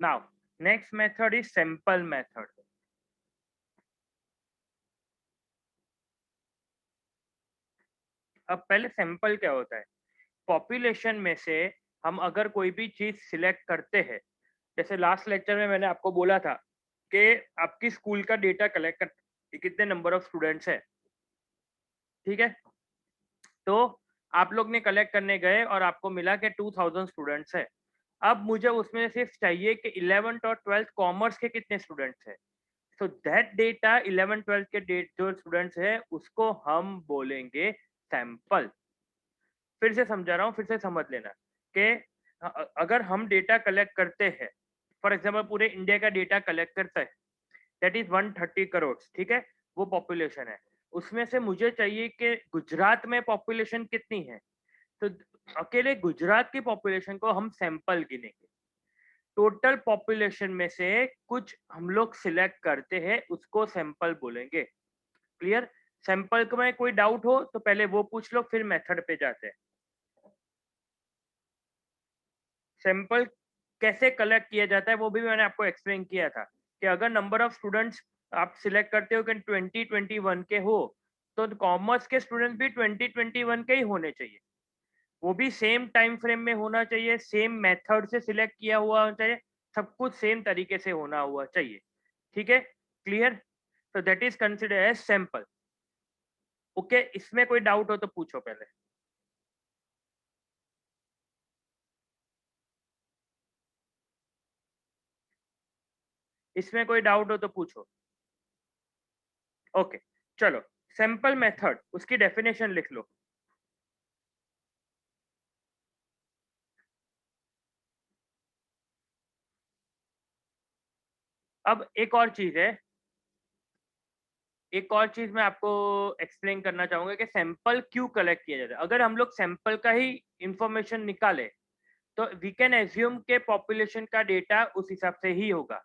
Now next method is sample method. अब पहले sample क्या होता है? पॉपुलेशन में से हम अगर कोई भी चीज सिलेक्ट करते हैं, जैसे लास्ट लेक्चर में मैंने आपको बोला था कि आपकी स्कूल का डेटा कलेक्ट कर कितने नंबर ऑफ स्टूडेंट्स है, ठीक है? तो आप लोग ने कलेक्ट करने गए और आपको मिला कि 2000 स्टूडेंट्स है। अब मुझे उसमें सिर्फ चाहिए कि 11th और 12th कॉमर्स के कितने स्टूडेंट्स है। सो दैट डेटा 11 12 के डेट जो स्टूडेंट्स है उसको हम बोलेंगे सैंपल। फिर से समझा रहा हूँ, फिर से समझ लेना कि अगर हम डेटा कलेक्ट करते हैं, फॉर एग्जांपल पूरे इंडिया का डेटा कलेक्ट करता है, दैट इज 130 करोड़, ठीक है? वो पॉपुलेशन है। उसमें से मुझे चाहिए कि गुजरात में पॉपुलेशन कितनी है। तो अकेले गुजरात की पॉपुलेशन को हम सैंपल गिनेंगे। टोटल पॉपुलेशन में से कुछ हम लोग सिलेक्ट करते हैं, उसको सैंपल बोलेंगे। क्लियर? सैंपल में कोई डाउट हो तो पहले वो पूछ लो, फिर मेथड पे जाते हैं। सैंपल कैसे कलेक्ट किया जाता है वो भी मैंने आपको एक्सप्लेन किया था कि अगर नंबर ऑफ स्टूडेंट्स आप सिलेक्ट करते हो कि 2021 के हो, तो कॉमर्स के स्टूडेंट्स भी 2021 के ही होने चाहिए। वो भी सेम टाइम फ्रेम में होना चाहिए, सेम मेथड से सिलेक्ट किया हुआ होना चाहिए, सब कुछ सेम तरीके से होना हुआ चाहिए। ठीक है? क्लियर? तो that is consider as sample. Okay, इसमें कोई डाउट हो तो पूछो पहले। इसमें कोई डाउट हो तो पूछो। ओके, चलो। सैंपल मेथड, उसकी डेफिनेशन लिख लो। अब एक और चीज मैं आपको एक्सप्लेन करना चाहूंगा कि सैंपल क्यों कलेक्ट किया जाता है। अगर हम लोग सैंपल का ही इंफॉर्मेशन निकाले तो वी कैन एज्यूम के पॉपुलेशन का डेटा उस हिसाब से ही होगा।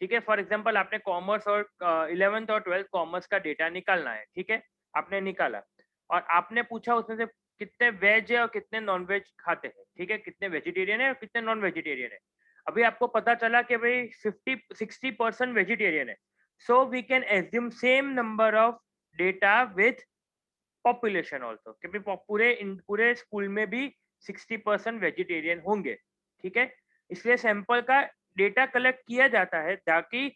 ठीक है? फॉर एग्जांपल आपने कॉमर्स और 11th और 12th कॉमर्स का डेटा निकालना है, ठीक है? आपने निकाला और आपने पूछा उसमें से कितने वेज है और कितने नॉन वेज खाते हैं, ठीक है? कितने वेजिटेरियन है और कितने नॉन वेजिटेरियन है। अभी आपको पता चला कि भाई 50-60% वेजिटेरियन है। So we can assume same number of data with population also कि भाई पूरे स्कूल में भी 60% वेजिटेरियन होंगे। ठीक है? इसलिए सैंपल का डेटा कलेक्ट किया जाता है ताकि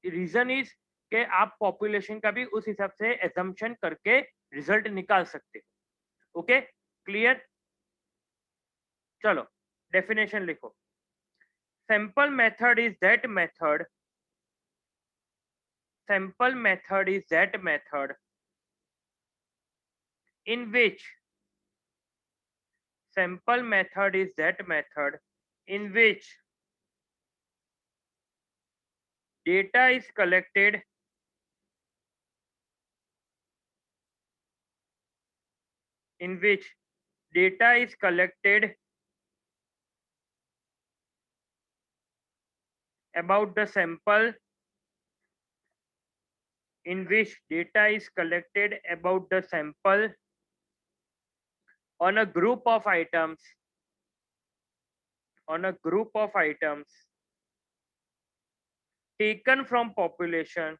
रीजन इज कि आप पॉपुलेशन का भी उस हिसाब से एजम्पशन करके रिजल्ट निकाल सकते हो। ओके? क्लियर? चलो, डेफिनेशन लिखो। Sample method is that method sample method is that method in which sample method is that method in which data is collected in which data is collected about the sample in which data is collected about the sample on a group of items on a group of items taken from population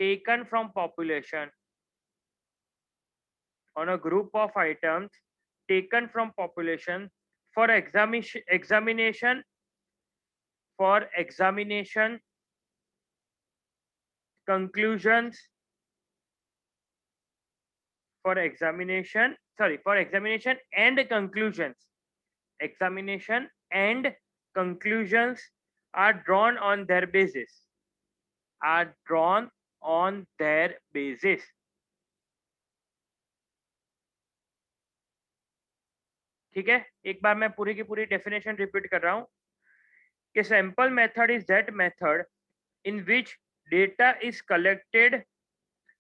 taken from population on a group of items taken from population for examination conclusions for examination and conclusions are drawn on their basis are drawn on their basis ठीक है? एक बार मैं पूरी की पूरी definition repeat कर रहा हूं कि sample method is that method in which data is collected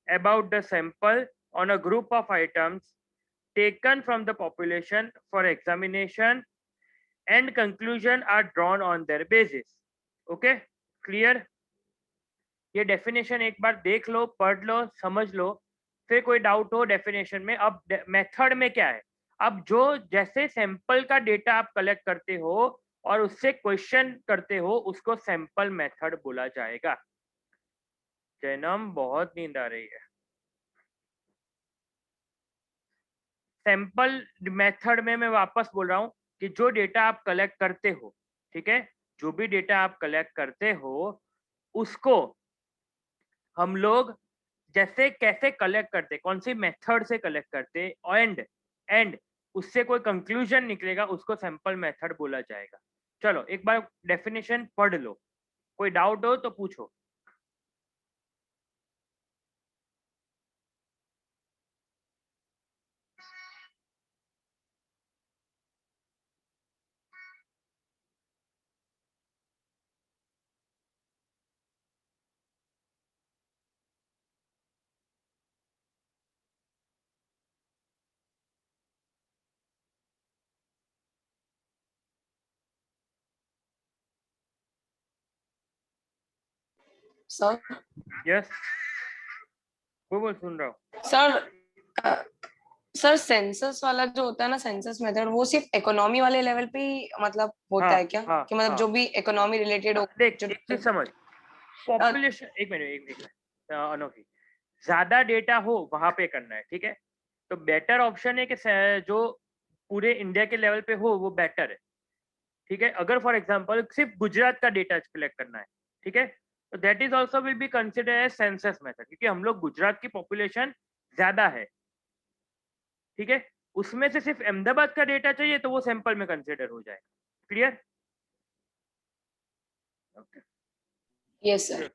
about the sample on a group of items taken from the population for examination and conclusion are drawn on their basis. Okay? Clear? ये definition एक बार देख लो, पढ़ लो, समझ लो, फिर कोई doubt हो definition में। अब मेथड में क्या है? अब जो जैसे सैंपल का डेटा आप कलेक्ट करते हो और उससे क्वेश्चन करते हो, उसको सैंपल मेथड बोला जाएगा। जैनम, बहुत नींद आ रही है। सैंपल मेथड में मैं वापस बोल रहा हूँ कि जो डेटा आप कलेक्ट करते हो, ठीक है, जो भी डेटा आप कलेक्ट करते हो उसको हम लोग जैसे कैसे कलेक्ट करते, कौन सी मेथड से कलेक्ट करते, एंड उससे कोई कंक्लूजन निकलेगा, उसको सैंपल मेथड बोला जाएगा। चलो एक बार डेफिनेशन पढ़ लो, कोई डाउट हो तो पूछो। सर यस, बोल सुन रहा हूँ। सर सर सेंसस वाला जो होता है ना, सेंसस मेथड, वो सिर्फ इकोनॉमी वाले लेवल पे ही मतलब होता हाँ है क्या? हाँ कि मतलब हाँ, जो भी इकोनॉमी रिलेटेड हो, देख जो एक चीज समझ, पॉपुलेशन, एक मिनट अनोखी, ज्यादा डेटा हो वहां पे करना है, ठीक है, तो बेटर ऑप्शन है कि जो पूरे इंडिया के लेवल पे हो वो बेटर है, ठीक है। अगर फॉर एग्जांपल सिर्फ गुजरात का डेटा कलेक्ट करना है, ठीक है, तो that is also will be consider as census method, क्योंकि हम लोग गुजरात की पॉपुलेशन ज्यादा है, ठीक है। उसमें से सिर्फ अहमदाबाद का डेटा चाहिए तो वो सैंपल में कंसिडर हो जाएगा। क्लियर? Okay, yes sir.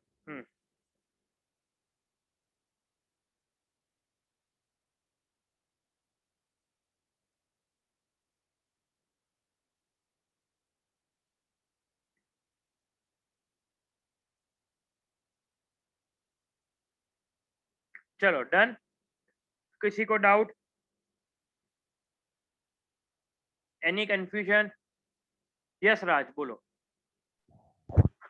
चलो डन। किसी को डाउट, एनी कंफ्यूजन? यस राज, बोलो।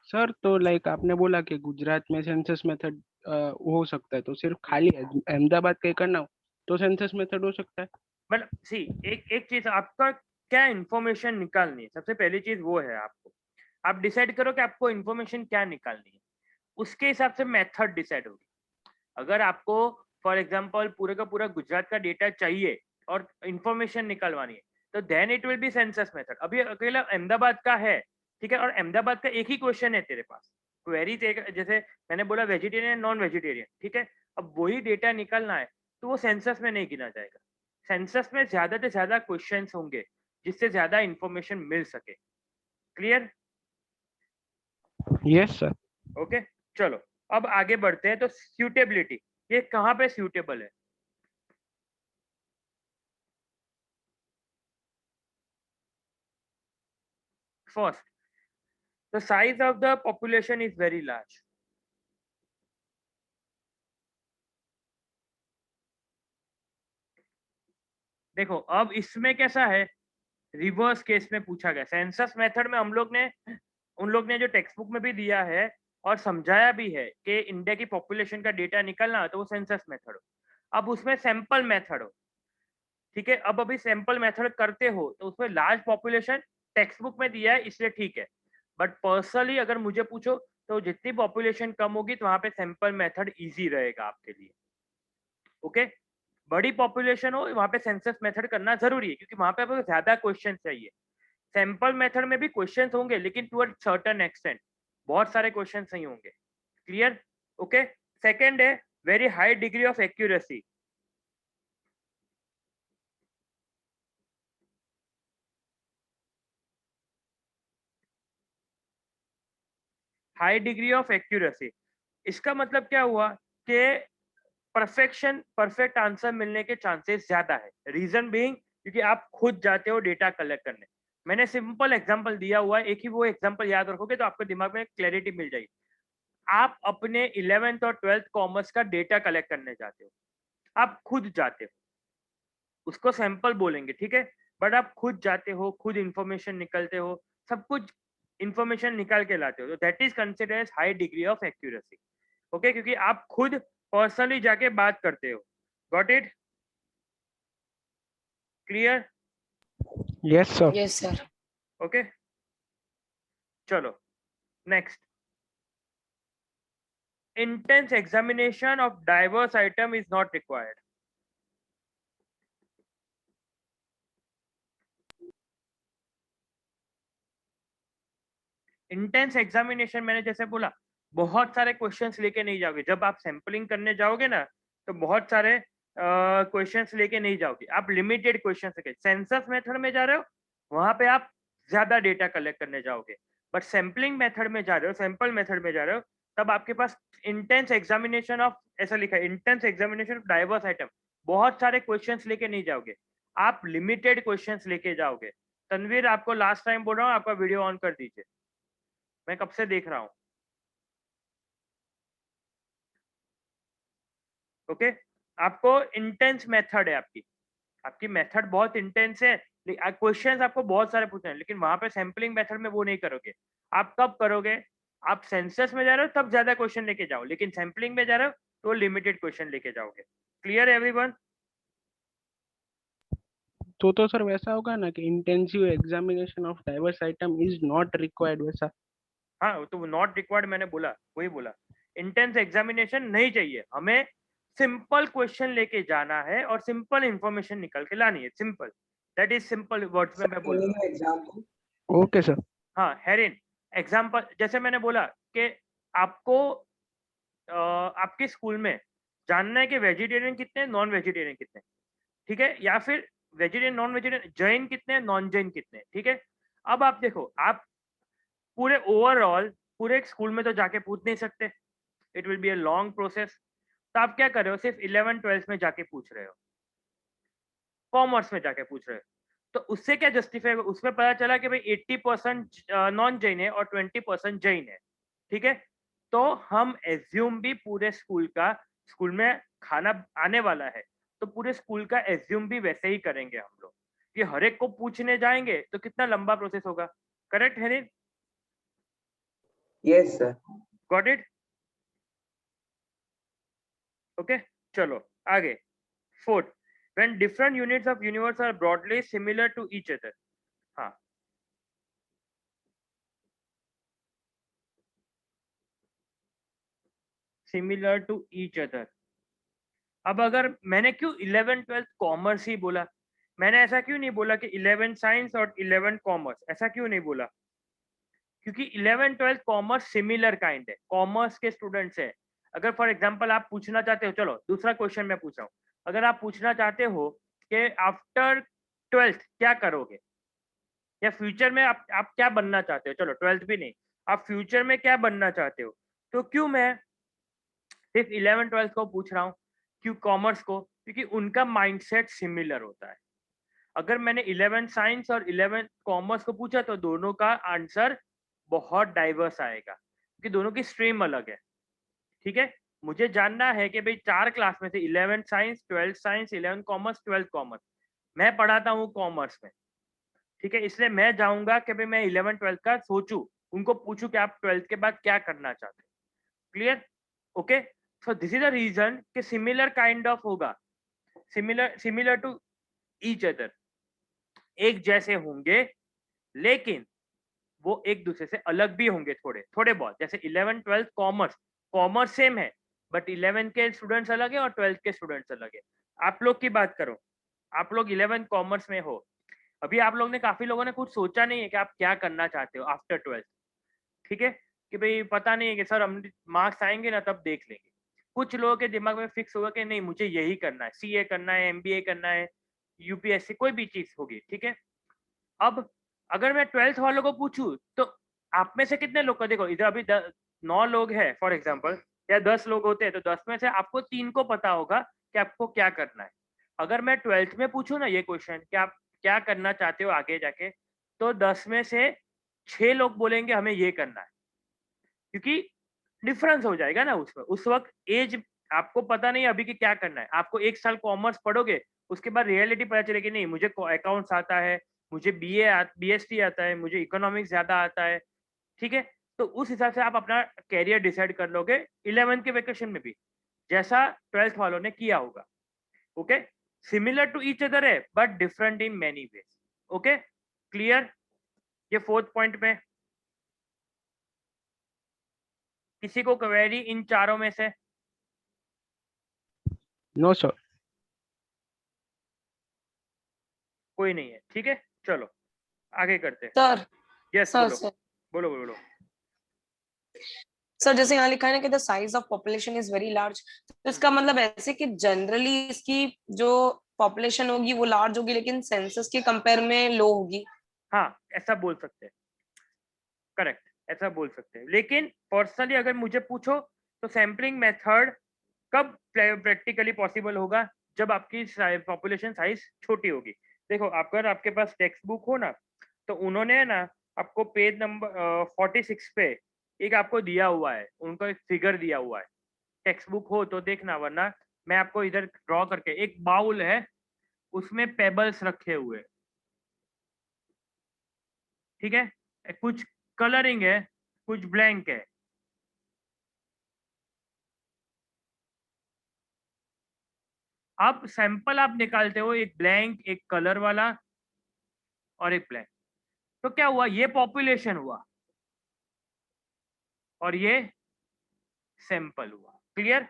सर तो लाइक आपने बोला कि गुजरात में सेंसस मेथड हो सकता है, तो सिर्फ खाली अहमदाबाद का ही करना हो तो सेंसस मेथड हो सकता है। मतलब सी, एक एक चीज, आपका क्या इंफॉर्मेशन निकालनी है, सबसे पहली चीज वो है। आपको, आप डिसाइड करो कि आपको इंफॉर्मेशन क्या निकालनी है, उसके हिसाब से मेथड डिसाइड होगी। अगर आपको फॉर एग्जांपल पूरे का पूरा गुजरात का डेटा चाहिए और इंफॉर्मेशन निकलवानी है, तो then it will be census method. अभी अकेला अहमदाबाद का है, ठीक है, और अहमदाबाद का एक ही क्वेश्चन है तेरे पास, क्वेरी, जैसे मैंने बोला वेजिटेरियन नॉन वेजिटेरियन, ठीक है, अब वही डेटा निकलना है, तो वो सेंसस में नहीं गिना जाएगा। सेंसस में ज्यादा से ज्यादा क्वेश्चन होंगे जिससे ज्यादा इंफॉर्मेशन मिल सके। क्लियर? Yes sir. ओके, चलो अब आगे बढ़ते हैं। तो सूटेबिलिटी, ये कहाँ पे सूटेबल है? First, the size of the population is very large. देखो अब इसमें कैसा है, रिवर्स केस में पूछा गया। सेंसस मेथड में हम लोग ने, उन लोग ने जो टेक्स्ट बुक में भी दिया है और समझाया भी है कि इंडिया की पॉपुलेशन का डेटा निकलना हो तो वो सेंसस मेथड हो। अब उसमें सैंपल मेथड हो, ठीक है, अब अभी सैंपल मेथड करते हो तो उसमें लार्ज पॉपुलेशन टेक्स्ट बुक में दिया है इसलिए ठीक है, बट पर्सनली अगर मुझे पूछो तो जितनी पॉपुलेशन कम होगी तो वहां पे सैंपल मेथड इजी रहेगा आपके लिए। ओके, बड़ी पॉपुलेशन हो वहां पे सेंसस मेथड करना जरूरी है, क्योंकि वहां पे आपको ज्यादा क्वेश्चन चाहिए। सैंपल मेथड में भी क्वेश्चन होंगे लेकिन टू अ सर्टेन एक्सटेंट, बहुत सारे क्वेश्चन नहीं होंगे। क्लियर? ओके, सेकंड है very high degree of accuracy. High degree of accuracy, इसका मतलब क्या हुआ कि परफेक्ट आंसर मिलने के चांसेस ज्यादा है। रीजन बीइंग क्योंकि आप खुद जाते हो डेटा कलेक्ट करने। मैंने सिंपल एग्जांपल दिया हुआ है, एक ही वो एग्जांपल याद रखोगे तो आपके दिमाग में क्लैरिटी मिल जाएगी। आप अपने 11th और 12th कॉमर्स का डेटा कलेक्ट करने जाते हो, आप खुद जाते हो, उसको सैंपल बोलेंगे, ठीक है, बट आप खुद जाते हो, खुद इंफॉर्मेशन निकलते हो, सब कुछ इंफॉर्मेशन निकाल के लाते हो, तो that is considered as high degree of accuracy. Okay, क्योंकि आप खुद पर्सनली जाके बात करते हो। Got it? Clear? Yes sir. Yes sir. Okay, चलो next. Intense examination of diverse item is not required. Intense examination मैंने जैसे बोला, बहुत सारे क्वेश्चंस लेके नहीं जाओगे. जब आप सैंपलिंग करने जाओगे ना, तो बहुत सारे क्वेश्चंस लेके नहीं जाओगे, आप लिमिटेड क्वेश्चंस लेके. सेंसस मेथड में जा रहे हो, वहां पे आप ज्यादा डेटा कलेक्ट करने जाओगे. बट सैंपलिंग मेथड में जा रहे हो, सैंपल मेथड में जा रहे हो, तब आपके पास इंटेंस एग्जामिनेशन ऑफ, ऐसा लिखा है, intense examination of diverse item. बहुत सारे क्वेश्चंस लेके नहीं जाओगे, आप लिमिटेड क्वेश्चंस लेके जाओगे. तनवीर, आपको लास्ट टाइम बोल रहा हूँ, आपका वीडियो ऑन कर दीजिए, मैं कब से देख रहा हूँ. ओके, आपको इंटेंस मेथड है, आपकी मेथड बहुत इंटेंस है. क्वेश्चंस आपको बहुत सारे पूछने हैं, लेकिन वहां पे सैंपलिंग मेथड में वो नहीं करोगे. आप कब करोगे? आप सेंसस में जा रहे हो तब ज्यादा क्वेश्चन लेके जाओ, लेकिन सैंपलिंग में जा रहे हो तो लिमिटेड क्वेश्चन लेके जाओगे. Clear everyone? तो सर वैसा होगा ना कि intensive examination of diverse item is not required वैसा? हाँ, तो नॉट रिक्वायर्ड मैंने बोला, वही बोला. इंटेंस एग्जामिनेशन नहीं चाहिए हमें, सिंपल क्वेश्चन लेके जाना है और सिंपल इंफॉर्मेशन निकल के लानी है. Simple, that is simple words में मैं बोल रहा हूँ. Okay sir. हाँ हेरिन, एग्जाम्पल जैसे मैंने बोला कि आपको आपके स्कूल में जानना है कि वेजिटेरियन कितने हैं, नॉन वेजिटेरियन कितने हैं, ठीक है, या फिर वेजिटेरियन नॉन वेजिटेरियन जैन कितने हैं, नॉन जैन कितने हैं, ठीक है. अब आप देखो, आप पूरे ओवरऑल पूरे एक स्कूल में तो जाके पूछ नहीं सकते, it will be a long process. तो आप क्या कर रहे हो, सिर्फ 11th-12th में जाके पूछ रहे हो, कॉमर्स में जाके पूछ रहे हो. तो उससे क्या जस्टिफाई, उसमें पता चला कि भाई 80% नॉन जैन है और 20% जैन है, ठीक है. तो हम एज्यूम भी पूरे स्कूल में खाना आने वाला है, तो पूरे स्कूल का एज्यूम भी वैसे ही करेंगे हम लोग. कि हर एक को पूछने जाएंगे तो कितना लंबा प्रोसेस होगा. करेक्ट है नहीं? Yes sir. Got it? Okay, चलो आगे. Fourth, when different units of universe are broadly similar to each other. हाँ, सिमिलर टू ईच अदर. अब अगर मैंने क्यों 11th-12th कॉमर्स ही बोला, मैंने ऐसा क्यों नहीं बोला कि 11 साइंस और 11 कॉमर्स, ऐसा क्यों नहीं बोला? क्योंकि 11th-12th कॉमर्स सिमिलर काइंड है, कॉमर्स के स्टूडेंट्स है. अगर फॉर एग्जांपल आप पूछना चाहते हो, चलो दूसरा क्वेश्चन मैं पूछ रहा हूँ, अगर आप पूछना चाहते हो कि आफ्टर 12th क्या करोगे, या फ्यूचर में आप क्या बनना चाहते हो, चलो 12th भी नहीं, आप फ्यूचर में क्या बनना चाहते हो, तो क्यों मैं सिर्फ 11th-12th को पूछ रहा हूँ, क्यों कॉमर्स को? क्योंकि उनका माइंडसेट सिमिलर होता है. अगर मैंने 11th साइंस और 11th कॉमर्स को पूछा तो दोनों का आंसर बहुत डाइवर्स आएगा, क्योंकि दोनों की स्ट्रीम अलग है, ठीक है. मुझे जानना है कि भाई 4 क्लास में से 11th science, 12th science, 11th commerce, 12th commerce, मैं पढ़ाता हूँ कॉमर्स में, ठीक है. इसलिए मैं जाऊंगा कि भाई मैं 11th-12th का सोचूं, उनको पूछूं कि आप 12th के बाद क्या करना चाहते हैं. Clear? Okay, so this is the reason कि सिमिलर काइंड ऑफ होगा, सिमिलर टू ईच अदर, एक जैसे होंगे, लेकिन वो एक दूसरे से अलग भी होंगे थोड़े थोड़े बहुत. जैसे 11th-12th कॉमर्स, कॉमर्स सेम है, बट 11th के स्टूडेंट्स अलग है और 12th के स्टूडेंट्स अलग है. आप लोग की बात करो, आप लोग 11th कॉमर्स में हो, अभी आप लोग ने, काफी लोगों ने कुछ सोचा नहीं है कि आप क्या करना चाहते हो आफ्टर 12th, ठीक है, कि भाई पता नहीं है कि सर हम मार्क्स आएंगे ना तब देख लेंगे. कुछ लोगों के दिमाग में फिक्स होगा कि नहीं मुझे यही करना है, सीए करना है, एमबीए करना है, यूपीएससी, कोई भी चीज होगी, ठीक है. अब अगर मैं 12th वालों को पूछूं तो आप में से कितने लोग को, देखो इधर अभी 9 लोग हैं फॉर एग्जांपल, या 10 लोग होते हैं, तो 10 में से आपको 3 को पता होगा कि आपको क्या करना है. अगर मैं 12th में पूछूं ना ये क्वेश्चन कि आप क्या करना चाहते हो आगे जाके, तो 10 में से 6 लोग बोलेंगे हमें ये करना है, क्योंकि डिफरेंस हो जाएगा ना उसमें. उस वक्त एज, आपको पता नहीं अभी कि क्या करना है, आपको 1 साल कॉमर्स पढ़ोगे, उसके बाद रियलिटी पता चलेगी, नहीं मुझे अकाउंट्स आता है, मुझे बीएसटी आता है, मुझे इकोनॉमिक्स ज्यादा आता है, ठीक है. तो उस हिसाब से आप अपना कैरियर डिसाइड कर लोगे 11th के वेकेशन में भी, जैसा 12th वालों ने किया होगा. Okay, similar to each other है but different in many ways. Okay clear? ये फोर्थ पॉइंट में किसी को क्वेरी इन चारों में से? No sir. कोई नहीं है, ठीक है, चलो आगे करते हैं। सर यस सर बोलो सर बोलो बोलो। सर जैसे यहाँ लिखा है ना कि the size of population is very large, तो इसका मतलब ऐसे कि जनरली इसकी जो पॉपुलेशन होगी वो लार्ज होगी लेकिन सेंसस के कंपेयर में लो होगी। हाँ ऐसा बोल सकते हैं, करेक्ट, ऐसा बोल सकते हैं। लेकिन पर्सनली अगर मुझे पूछो तो सैम्पलिंग मेथड कब प्रैक्टिकली पॉसिबल होगा? जब आपकी पॉपुलेशन साइज छोटी होगी। देखो अगर आपके पास टेक्स्ट बुक हो ना, तो उन्होंने ना आपको पेज नंबर 46 पे एक आपको दिया हुआ है, उनका एक फिगर दिया हुआ है। टेक्स्ट बुक हो तो देखना, वरना मैं आपको इधर ड्रॉ करके, एक बाउल है उसमें पेबल्स रखे हुए, ठीक है, कुछ कलरिंग है, कुछ ब्लैंक है। अब सैंपल आप निकालते हो, एक ब्लैंक, एक कलर वाला और एक ब्लैंक। तो क्या हुआ, ये पॉपुलेशन हुआ और ये सैंपल हुआ। क्लियर?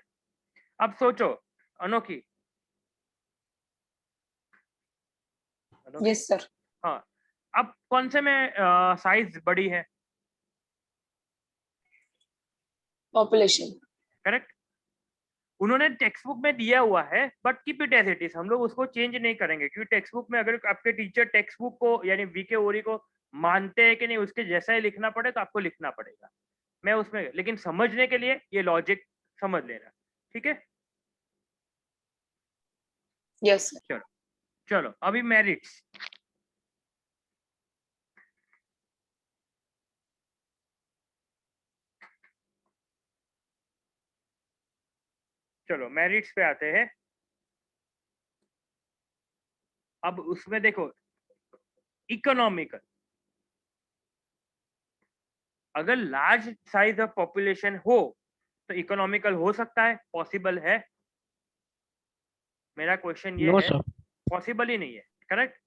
अब सोचो अनोखी, अनोखी, यस सर। हाँ, अब कौन से में साइज बड़ी है? पॉपुलेशन। करेक्ट। उन्होंने टेक्स्ट बुक में दिया हुआ है but keep it as it is, हम लोग उसको चेंज नहीं करेंगे, क्योंकि टेक्स्ट बुक में अगर आपके टीचर टेक्स्ट बुक को यानी वीके ओरी को मानते हैं कि नहीं, उसके जैसा ही लिखना पड़े तो आपको लिखना पड़ेगा। मैं उसमें, लेकिन समझने के लिए ये लॉजिक समझ लेना, ठीक है? Yes sir. चलो चलो अभी मेरिट्स। चलो मेरिट्स पे आते हैं। अब उसमें देखो, इकोनॉमिकल, अगर लार्ज साइज ऑफ पॉपुलेशन हो तो इकोनॉमिकल हो सकता है, पॉसिबल है। मेरा क्वेश्चन ये नो है, सर। पॉसिबल ही नहीं है, करेक्ट।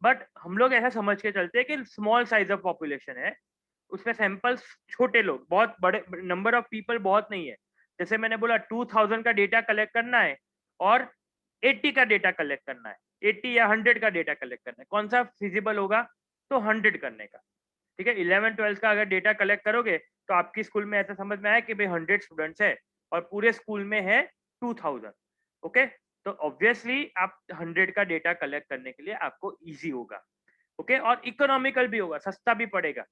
बट हम लोग ऐसा समझ के चलते हैं कि स्मॉल साइज ऑफ पॉपुलेशन है, उसमें सैंपल्स छोटे, लोग बहुत बड़े, नंबर ऑफ पीपल बहुत नहीं है। जैसे मैंने बोला 2000 का डेटा कलेक्ट करना है और 80 का डेटा कलेक्ट करना है, 80 या 100 का डेटा कलेक्ट करना है, कौन सा फिजिबल होगा? तो 100 करने का, ठीक है। 11-12 का अगर डेटा कलेक्ट करोगे तो आपकी स्कूल में ऐसा समझ में आया कि भाई 100 स्टूडेंट्स है और पूरे स्कूल में है 2000, ओके। तो ऑब्वियसली आप 100 का डेटा कलेक्ट करने के लिए आपको इजी होगा, ओके। और इकोनॉमिकल भी होगा, सस्ता भी पड़ेगा,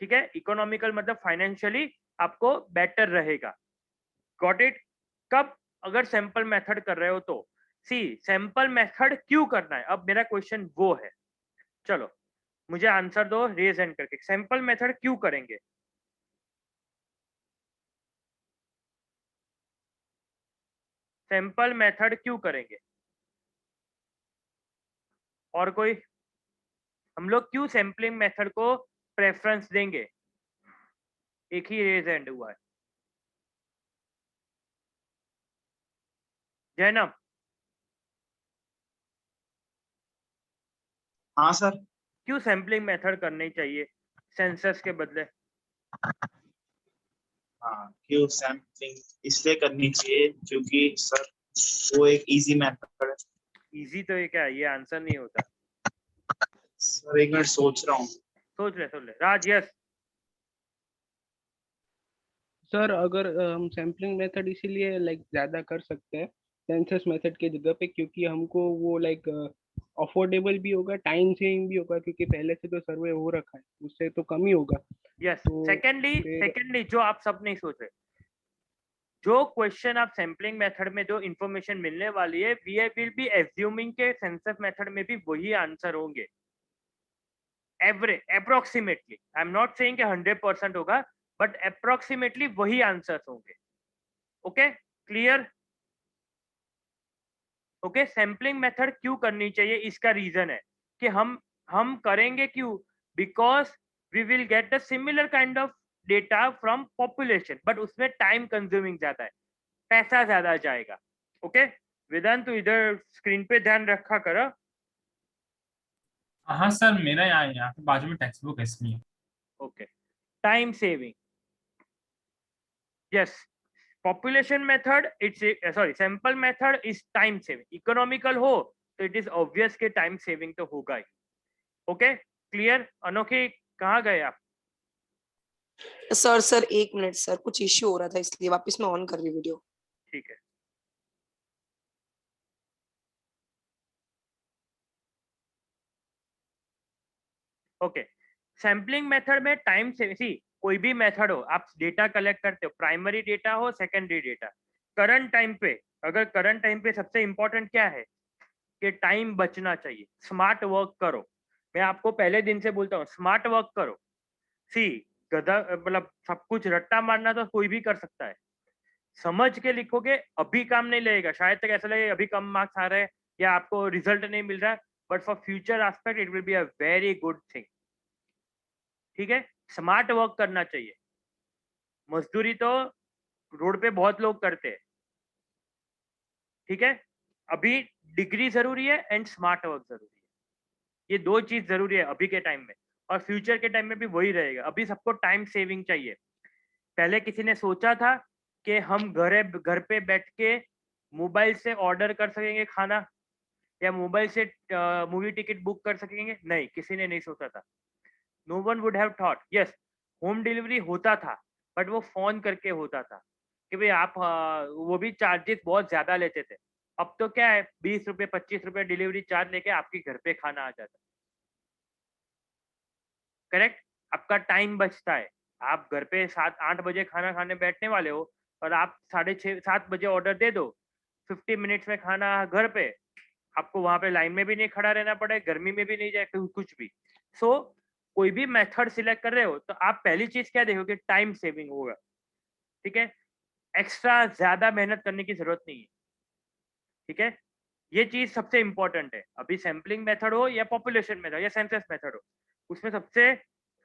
ठीक है। इकोनॉमिकल मतलब फाइनेंशियली आपको बेटर रहेगा। Got it? कब? अगर सैंपल मेथड कर रहे हो तो। सी, सैंपल मेथड क्यों करना है, अब मेरा क्वेश्चन वो है। चलो मुझे आंसर दो रेज हैंड करके, सैंपल मेथड क्यों करेंगे? सैंपल मेथड क्यों करेंगे? और कोई? हम लोग क्यों सैम्पलिंग मेथड को प्रेफरेंस देंगे? एक ही रेज हैंड हुआ है, जैनब। हाँ सर। क्यों सैम्पलिंग मेथड करनी चाहिए सेंसस के बदले? हाँ, क्यों सैम्पलिंग इसलिए करनी चाहिए क्योंकि सर वो एक इजी मेथड है। इजी तो ये क्या, ये आंसर नहीं होता। सर एक मिनट सोच रहा हूँ। सोच ले राज। यस सर अगर हम सैम्पलिंग मेथड इसीलिए लाइक ज़्यादा कर सकते हैं सेंसस मेथड के जगह पे, क्योंकि हमको वो लाइक अफोर्डेबल भी होगा, टाइम सेविंग भी होगा, क्योंकि पहले से तो सर्वे हो रखा है, उससे तो कम ही होगा। यस। तो फिर सेकेंडली जो आप सब नहीं सोच रहे, जो क्वेश्चन आप सैम्पलिंग मेथड में जो इंफॉर्मेशन मिलने वाली है, वी विल बी एज्यूमिंग के सेंसस मेथड में भी वही आंसर होंगे, average, approximately. I am not saying कि 100% होगा, बट अप्रोक्सीमेटली वही आंसर्स होंगे, okay. Clear? Okay. Sampling method क्यों करनी चाहिए, इसका रीजन है कि हम करेंगे क्यों, because we will get the similar kind of data from population, but उसमें टाइम कंज्यूमिंग ज्यादा है, पैसा ज्यादा जाएगा, ओके। वेदांत तू इधर स्क्रीन पे ध्यान रखा कर। हाँ सर, मेरा यहाँ पे बाजू में टेक्स्ट बुक है इसलिए। Okay, time saving, yes, population method it's sorry sample method is time saving, economical हो तो it is obvious के time saving तो होगा ही। Okay clear? अनोखी कहाँ गए आप? सर 1 मिनट सर, कुछ इश्यू हो रहा था इसलिए वापस मैं ऑन कर रही वीडियो। ठीक है, ओके। सैम्पलिंग मेथड में टाइम से सी कोई भी मेथड हो, आप डेटा कलेक्ट करते हो, प्राइमरी डेटा हो सेकेंडरी डेटा, करंट टाइम पे, अगर करंट टाइम पे सबसे इंपॉर्टेंट क्या है कि टाइम बचना चाहिए, स्मार्ट वर्क करो। मैं आपको पहले दिन से बोलता हूँ स्मार्ट वर्क करो। सी गधा मतलब सब कुछ रट्टा मारना तो कोई भी कर सकता है, समझ के लिखोगे अभी काम नहीं लगेगा, शायद तक ऐसा लगे अभी कम मार्क्स आ रहे हैं या आपको रिजल्ट नहीं मिल रहा, but for future aspect it will be a very good thing. ठीक है, स्मार्ट वर्क करना चाहिए। मजदूरी तो रोड पे बहुत लोग करते हैं, ठीक है, अभी डिग्री जरूरी है एंड स्मार्ट वर्क जरूरी है, ये दो चीज जरूरी है अभी के टाइम में, और फ्यूचर के टाइम में भी वही रहेगा। अभी सबको टाइम सेविंग चाहिए। पहले किसी ने सोचा था कि हम घर पे बैठ के मोबाइल से ऑर्डर कर सकेंगे खाना या मोबाइल से मूवी टिकट बुक कर सकेंगे? नहीं, किसी ने नहीं सोचा था। No one would have thought. Yes, home delivery होता था बट वो फोन करके होता था कि भाई आप वो भी चार्जेस बहुत ज्यादा लेते थे। अब तो क्या है, 20 रुपए 25 रुपए डिलीवरी चार्ज लेके आपके घर पे खाना आ जाता है। करेक्ट, आपका टाइम बचता है। आप घर पे 7-8 बजे खाना खाने बैठने वाले हो और आप 6:30-7 बजे ऑर्डर दे दो, 50 मिनट्स में खाना घर पे, आपको वहां पे लाइन में भी नहीं खड़ा रहना पड़े, गर्मी में भी नहीं जाए कुछ भी। सो कोई भी मेथड सिलेक्ट कर रहे हो तो आप पहली चीज क्या देखोगे, टाइम सेविंग होगा। ठीक है, एक्स्ट्रा ज्यादा मेहनत करने की जरूरत नहीं है। ठीक है, ये चीज सबसे इंपॉर्टेंट है। अभी सैम्पलिंग मेथड हो या पॉपुलेशन मेथड या सेंसस मेथड हो, उसमें सबसे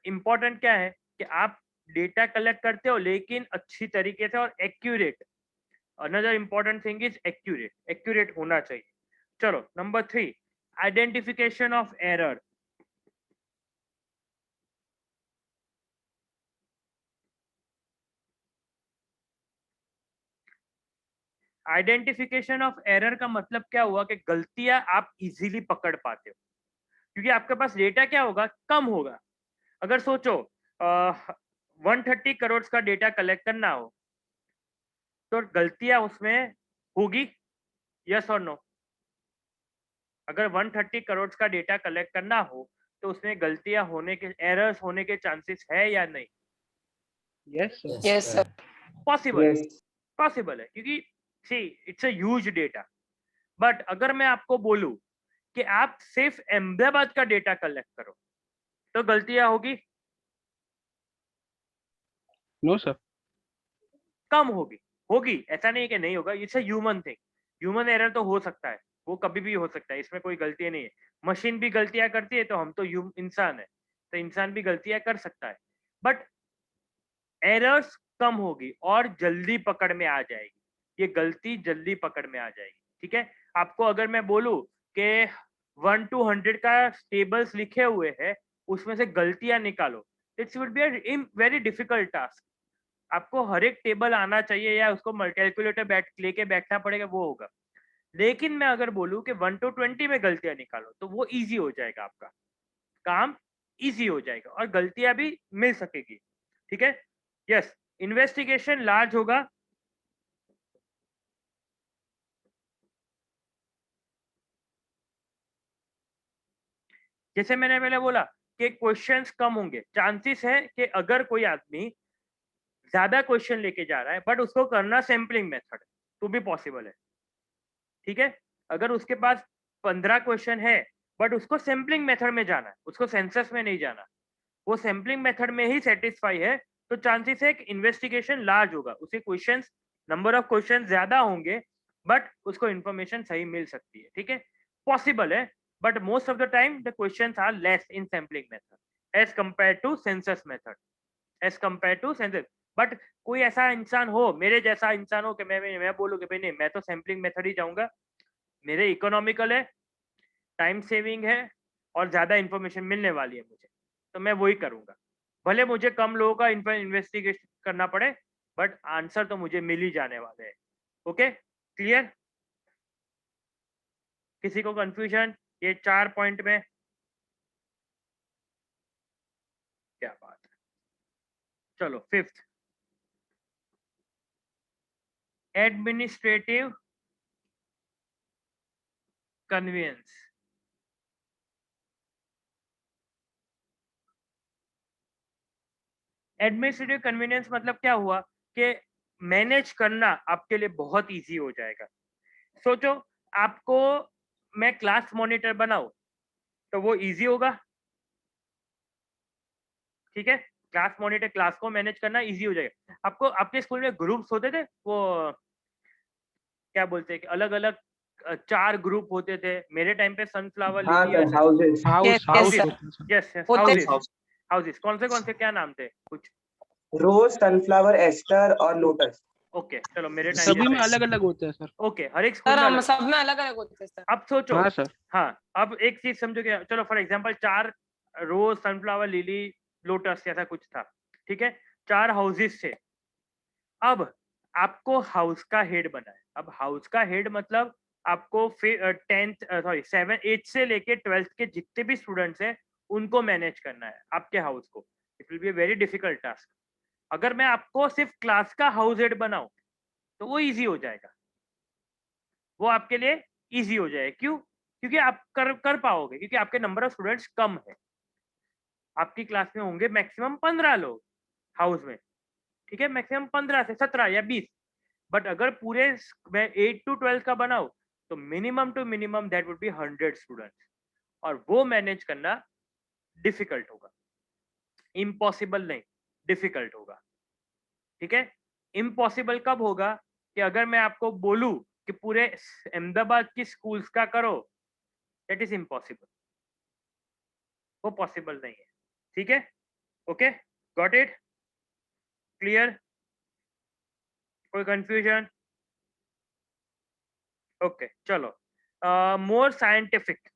इंपॉर्टेंट क्या है कि आप डेटा कलेक्ट करते हो लेकिन अच्छी तरीके से और accurate. Another important thing is accurate, accurate होना चाहिए। चलो number 3, identification of error. Identification of error का मतलब क्या हुआ कि गलतियां आप इजीली पकड़ पाते हो, क्योंकि आपके पास डेटा क्या होगा, कम होगा। अगर सोचो 130 करोड़ का डेटा कलेक्ट करना हो तो गलतियां उसमें होगी, यस और नो? अगर 130 करोड़ का डेटा कलेक्ट करना हो तो उसमें गलतियां होने के, एरर्स होने के चांसेस है या नहीं? Yes sir. Yes sir. Possible है, पॉसिबल है, क्योंकि see it's a huge data. But अगर मैं आपको बोलूं कि आप सिर्फ अहमदाबाद का डेटा कलेक्ट करो तो गलतियां होगी? No sir. कम होगी, होगी, ऐसा नहीं कि नहीं होगा। It's a human thing, human error तो हो सकता है, वो कभी भी हो सकता है, इसमें कोई गलती नहीं है। मशीन भी गलतियां करती है तो हम तो इंसान है, तो इंसान भी गलतियां कर सकता है, बट एरर्स कम होगी और जल्दी पकड़ में आ जाएगी, ये गलती जल्दी पकड़ में आ जाएगी। ठीक है, आपको अगर मैं बोलूं कि 1 to 100 का टेबल्स लिखे हुए हैं, उसमें से गलतियां निकालो, it's would be a very difficult task. आपको हर एक टेबल आना चाहिए या उसको कैलकुलेटर लेके बैठना पड़ेगा, वो होगा। लेकिन मैं अगर बोलूं कि 1 to 20 में गलतियां निकालो तो वो इजी हो जाएगा, आपका काम इजी हो जाएगा और गलतियां भी मिल सकेगी। ठीक है, यस, इन्वेस्टिगेशन लार्ज होगा। जैसे मैंने पहले बोला कि क्वेश्चंस कम होंगे, चांसेस है कि अगर कोई आदमी ज्यादा क्वेश्चन लेके जा रहा है बट उसको करना सैम्पलिंग मेथड तो भी पॉसिबल है। ठीक है, अगर उसके पास 15 क्वेश्चन है बट उसको सैम्पलिंग मेथड में जाना है, उसको सेंसस में नहीं जाना, वो सैम्पलिंग मेथड में ही सेटिस्फाई है, तो चांसेस है कि इन्वेस्टिगेशन लार्ज होगा, उसे क्वेश्चंस, नंबर ऑफ क्वेश्चन ज्यादा होंगे बट उसको इंफॉर्मेशन सही मिल सकती है। ठीक है, पॉसिबल है, but most of the time the questions are less in sampling method as compare to census method, as compare to census. But कोई ऐसा इंसान हो, मेरे जैसा इंसान हो कि मैं बोलूँ कि भाई नहीं, मैं तो सैम्पलिंग मेथड ही जाऊंगा, मेरे इकोनॉमिकल है, टाइम सेविंग है और ज्यादा इंफॉर्मेशन मिलने वाली है मुझे, तो मैं वही करूंगा। भले मुझे कम लोगों का इन्वेस्टिगेशन करना पड़े, बट आंसर तो मुझे मिल ही जाने वाले हैं। Okay, clear? किसी को कंफ्यूजन ये 4 पॉइंट में? क्या बात है। चलो, fifth, administrative convenience. Administrative convenience मतलब क्या हुआ कि मैनेज करना आपके लिए बहुत इजी हो जाएगा। सोचो, आपको मैं क्लास मॉनिटर बनाऊं तो वो इजी होगा, ठीक है? क्लास मॉनिटर, क्लास को मैनेज करना इजी हो जाएगा। आपको आपके स्कूल में ग्रुप्स होते थे, वो क्या बोलते हैं कि अलग अलग 4 ग्रुप होते थे। मेरे टाइम पे सनफ्लावर, हाँ lily, sir, houses. yes, yes, houses, sir. Yes yes, होते हाउसेस। हाउस हाउसेस कौन से क्या नाम थे कुछ? रोज, सनफ्लावर, एस्टर और लोटस। ओके, चलो मेरे टाइम सभी में जैसे। अलग अलग होते हैं सर। ओके, हर एक स्कूल सर, में हम अलग। सब में अलग अलग होते हैं सर। अब सोचो, हाँ सर। हाँ, अब एक चीज समझो कि चलो for example 4 rose, sunflower, lily, lotus ऐसा कुछ था, ठीक है? 4 हाउसेस थे। अब आपको हाउस का हेड बना है। अब हाउस का हेड मतलब आपको 7 8 से लेके 12th के जितने भी स्टूडेंट्स हैं उनको मैनेज करना है, आपके हाउस को। It will be a very difficult task. अगर मैं आपको सिर्फ क्लास का हाउस हेड बनाऊं तो वो इजी हो जाएगा, वो आपके लिए इजी हो जाए। क्यों? क्योंकि आप कर पाओगे, क्योंकि आपके नंबर ऑफ स्टूडेंट्स कम है। आपकी क्लास में होंगे मैक्सिमम 15 लोग हाउस में, ठीक है? मैक्सिमम 15 से 17 या 20। बट अगर पूरे मैं 8 to 12 का बनाऊं तो minimum two minimum that would be 100 students, और वो मैनेज करना डिफिकल्ट होगा। इम्पॉसिबल नहीं, डिफिकल्ट होगा, ठीक है? इम्पॉसिबल कब होगा कि अगर मैं आपको बोलूं कि पूरे अहमदाबाद की स्कूल्स का करो, दैट इज इम्पॉसिबल, वो पॉसिबल नहीं है, ठीक है? Okay, got it? क्लियर? कोई कंफ्यूजन? ओके, चलो, मोर साइंटिफिक।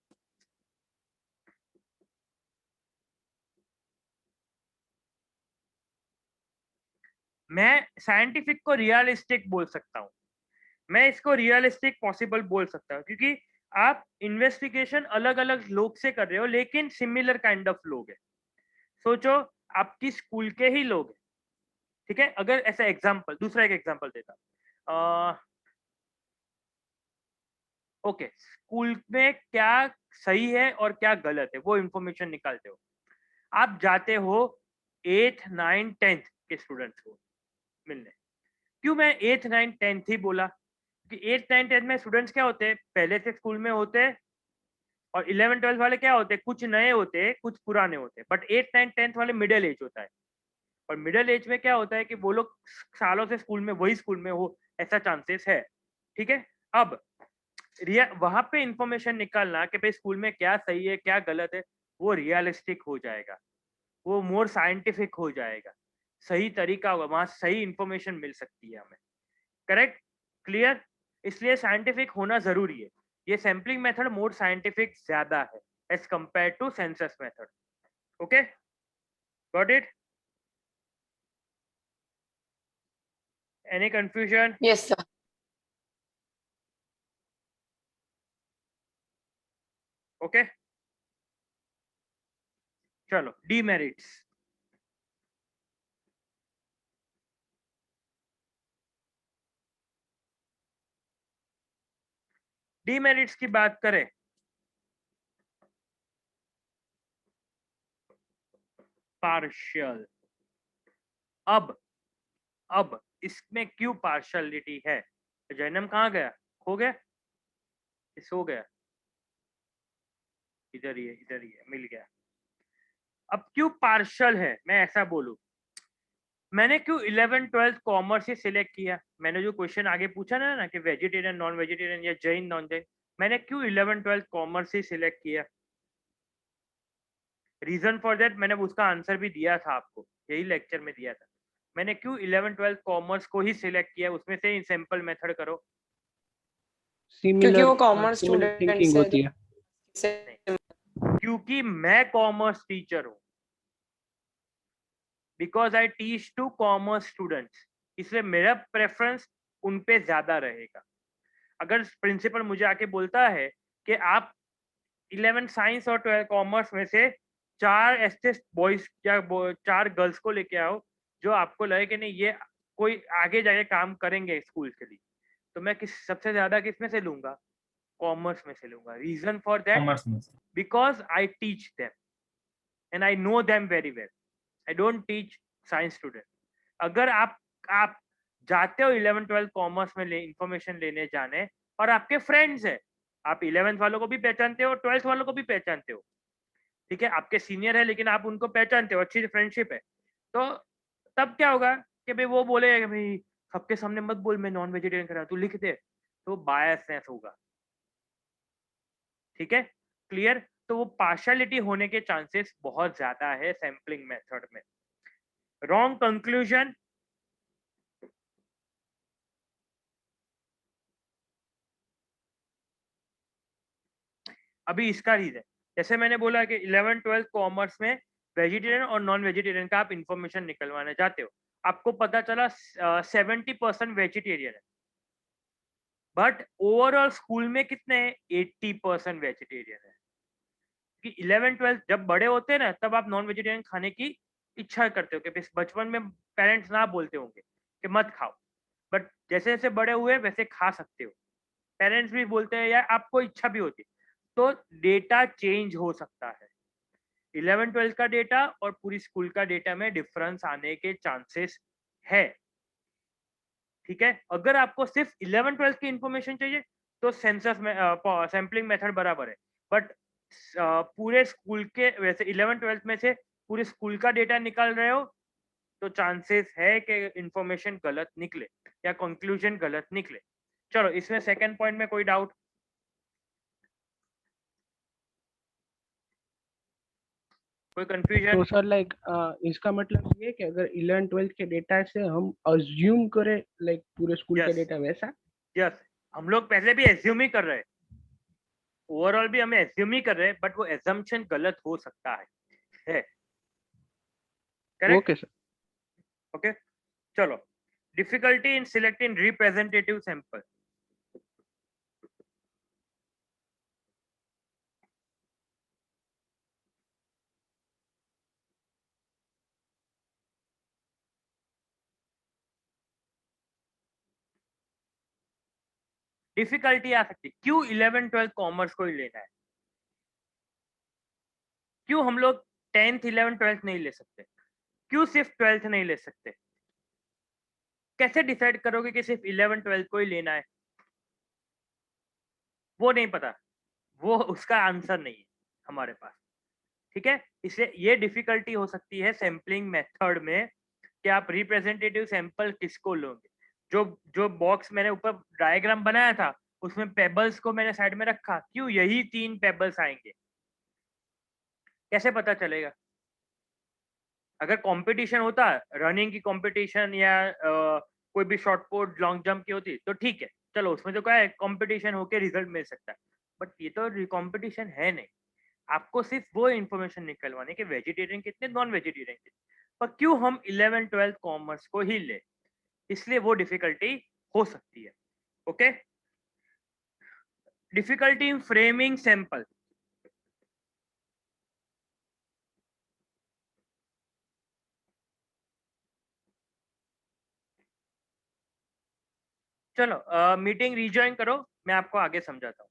मैं साइंटिफिक को रियलिस्टिक बोल सकता हूँ, मैं इसको रियलिस्टिक पॉसिबल बोल सकता हूँ, क्योंकि आप इन्वेस्टिगेशन अलग अलग लोग से कर रहे हो लेकिन सिमिलर काइंड ऑफ लोग है। सोचो, आपकी स्कूल के ही लोग हैं, ठीक है? अगर ऐसा एग्जांपल, दूसरा एक एग्जांपल देता हूँ। ओके, स्कूल में क्या सही है और क्या गलत है वो इंफॉर्मेशन निकालते हो। आप जाते हो 8th 9th 10th के स्टूडेंट्स को मिलने। क्यों मैं 8th 9th 10th ही बोला? कि 8th 9th 10th में स्टूडेंट्स क्या होते हैं, पहले से स्कूल में होते हैं, और 11th 12th वाले क्या होते हैं, कुछ नए होते हैं कुछ पुराने होते हैं। बट 8th 9th 10th वाले मिडिल एज होता है, और मिडिल एज में क्या होता है कि वो लोग सालों से स्कूल में, वही स्कूल में हो, ऐसा चांसेस है, ठीक है? अब वहां पे इंफॉर्मेशन निकालना कि भाई स्कूल में क्या सही है क्या गलत है, वो रियलिस्टिक हो जाएगा, वो मोर साइंटिफिक हो जाएगा, सही तरीका होगा, वहां सही इंफॉर्मेशन मिल सकती है हमें। करेक्ट? क्लियर? इसलिए साइंटिफिक होना जरूरी है। ये सैम्पलिंग मेथड मोर साइंटिफिक ज्यादा है as compare to census method. Okay, got it? Any confusion? Yes sir. Okay, चलो, डीमेरिट्स। डीमेरिट्स की बात करें, पार्शियल। अब इसमें क्यों पार्शलिटी है? जैनम कहाँ गया? खो गया? सो गया? इधर ही है, इधर ही है, मिल गया। अब क्यों पार्शल है मैं ऐसा बोलूं? मैंने क्यों 11 12 कॉमर्स ही सिलेक्ट किया? मैंने जो क्वेश्चन आगे पूछा ना कि वेजिटेरियन नॉन वेजिटेरियन या जैन नॉन जैन, मैंने क्यों 11 12 कॉमर्स ही सिलेक्ट किया? रीजन फॉर दैट मैंने उसका आंसर भी दिया था आपको, यही लेक्चर में दिया था। मैंने क्यों 11 12 कॉमर्स को ही सिलेक्ट किया, उसमें से सिंपल मेथड करो। सिमिलर वो कॉमर्स सिमिलर स्टूडेंट थिंकिंग होती है। क्योंकि मैं कॉमर्स टीचर हूँ, because I teach to commerce students, इसलिए मेरा प्रेफरेंस उन पे ज्यादा रहेगा। अगर प्रिंसिपल मुझे आके बोलता है कि आप 11 साइंस और 12 कॉमर्स में से 4 ऐसे बॉयज या 4 गर्ल्स को लेके आओ जो आपको लगे कि नहीं ये कोई आगे जाके काम करेंगे स्कूल के लिए, तो मैं सबसे ज्यादा किस में से लूंगा? कॉमर्स में से लूंगा। रीजन फॉर दैट, कॉमर्स में से। Because I teach them and I know them very well. I don't teach science student. अगर आप जाते हो 11-12 कॉमर्स में इंफॉर्मेशन लेने जाने और आपके फ्रेंड्स है, आप 11th वालों को भी पहचानते हो, 12th वालों को भी पहचानते हो, ठीक है, आपके सीनियर है लेकिन आप उनको पहचानते हो, अच्छी फ्रेंडशिप है, तो तब क्या होगा कि भाई वो बोले कि भाई सबके सामने मत बोल मैं नॉन वेजिटेरियन कर रहा हूं, तू लिख दे, तो बायसनेस होगा। ठीक है, क्लियर? तो वो पार्शियलिटी होने के चांसेस बहुत ज्यादा है सैम्पलिंग मेथड में। रॉन्ग कंक्लूजन, अभी इसका रीजन, जैसे मैंने बोला कि 11-12 कॉमर्स में वेजिटेरियन और नॉन वेजिटेरियन का आप इंफॉर्मेशन निकलवाने जाते हो, आपको पता चला 70% वेजिटेरियन है, बट ओवरऑल स्कूल में कितने 80% वेजिटेरियन है। कि 11-12 जब बड़े होते हैं ना, तब आप नॉन वेजिटेरियन खाने की इच्छा करते हो, कि बचपन में पेरेंट्स ना बोलते होंगे कि मत खाओ, बट जैसे जैसे बड़े हुए वैसे खा सकते हो, पेरेंट्स भी बोलते हैं या आपको इच्छा भी होती है, तो डेटा चेंज हो सकता है। 11-12 का डेटा और पूरी स्कूल का डेटा में डिफरेंस आने के चांसेस है। ठीक है, अगर आपको सिर्फ 11-12 की इंफॉर्मेशन चाहिए तो सेंसस में सैम्पलिंग मेथड बराबर है, बट पूरे स्कूल के वैसे 11-12 में से पूरे स्कूल का डेटा निकाल रहे हो तो चांसेस है कि इंफॉर्मेशन गलत निकले या कंक्लूजन गलत निकले। चलो, इसमें सेकंड पॉइंट में कोई डाउट? कोई कंफ्यूजन? तो सर लाइक इसका मतलब ये है कि अगर 11-12 के डेटा से हम अज्यूम करें लाइक पूरे स्कूल का Yes. डेटा वैसा? यस, हम लोग पहले भी एज्यूम ही कर रहे हैं, ओवरऑल भी हमें एज्यूम ही कर रहे हैं, बट वो एजम्पशन गलत हो सकता है। करेक्ट? Okay sir. ओके, चलो, difficulty in selecting representative sample. Difficulty आ सकती है, क्यों 11-12 कॉमर्स को ही लेना है? क्यों हम लोग 10th 11th 12th नहीं ले सकते? क्यों सिर्फ 12th नहीं ले सकते? कैसे डिसाइड करोगे कि सिर्फ 11-12 को ही लेना है? वो नहीं पता, वो उसका आंसर नहीं है हमारे पास। ठीक है, इसलिए ये डिफिकल्टी हो सकती है सैम्पलिंग मेथड में कि आप रिप्रेजेंटेटिव सैंपल किसको लोगे। जो जो बॉक्स मैंने ऊपर डायग्राम बनाया था उसमें पेबल्स को मैंने साइड में रखा, क्यों यही 3 पेबल्स आएंगे? कैसे पता चलेगा? अगर कंपटीशन होता, रनिंग की कंपटीशन या कोई भी शॉर्ट पुट लॉन्ग जंप की होती तो ठीक है, चलो उसमें तो क्या है, कंपटीशन होके रिजल्ट मिल सकता है, बट ये तो कंपटीशन है नहीं। आपको सिर्फ वो इंफॉर्मेशन निकलवानी कि वेजिटेरियन कितने, नॉन वेजिटेरियन कितने, पर क्यों हम 11-12 कॉमर्स को ही ले, इसलिए वो डिफिकल्टी हो सकती है। Okay, difficulty in framing sample. चलो, मीटिंग रिज्वाइन करो, मैं आपको आगे समझाता हूँ।